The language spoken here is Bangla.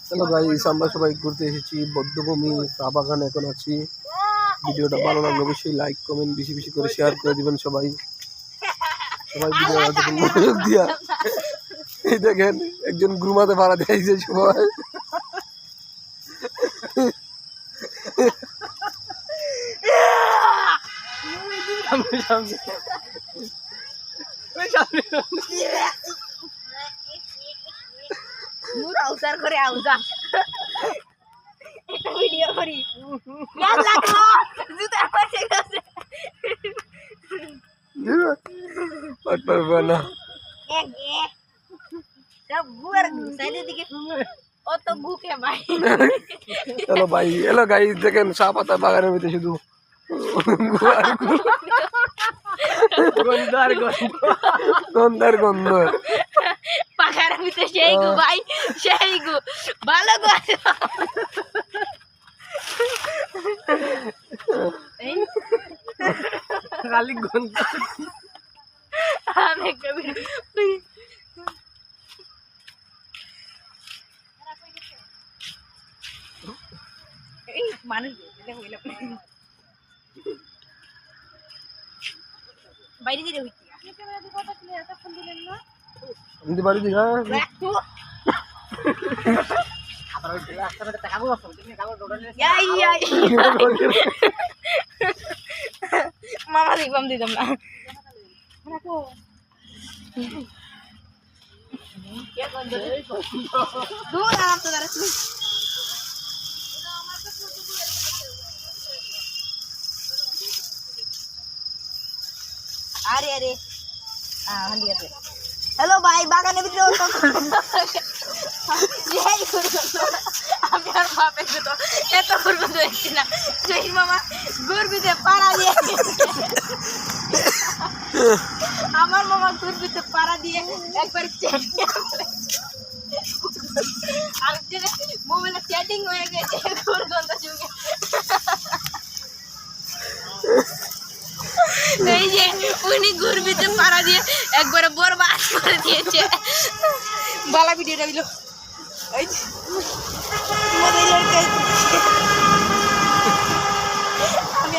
হ্যালো গাইস, আমরা সবাই ঘুরতে এসেছি বদ্ধভূমি চা বাগানে এখন আছি। ভিডিওটা ভালো লাগলে অবশ্যই লাইক কমেন্ট বেশি বেশি করে শেয়ার করে দিবেন সবাই ভিডিওটা মনোযোগ দিয়া। এই দেখেন একজন ঘুমাতে ভাড়া দিয়েছে সবাই। আউজার করে আউজা একটা ভিডিও করি জুতার পাশে গেছে না সব গুয়ার সাইডের দিকে অত গুকে ভাই। চলো ভাই, এলো গাইস দেখেন চা পাতা বাগানের ভিতরে শুধু গন্ধার গন্ধ। পাখার ভিতরে সেই গু ভাই, সেই গু ভালো গু আছে। খালি গন্ধ। আমি একটা ভিডিও মানুষ বাইরে দিলে হইতে আমি বাড়ি দিই না মামা দেখবাম দিতাম না। দূর আরাম তো দাঁড়া তুই আরে আরে ঠিক আছে। হ্যালো ভাই, বাগানের ভিতরে আমি আর বাপের তো এত করবো দেখছি না। জহির মামা গুরবিতে পাড়া দিয়ে, আমার মামা গুরবিতে পাড়া দিয়ে একবার মোবাইলে চ্যাটিং হয়ে গেছে গুরগন্ধ যুগে। এই যে উনি গুরবিতে পাড়া দিয়ে একবারে বরবাদ করে দিয়েছে। বালা ভিডিওটা দিল।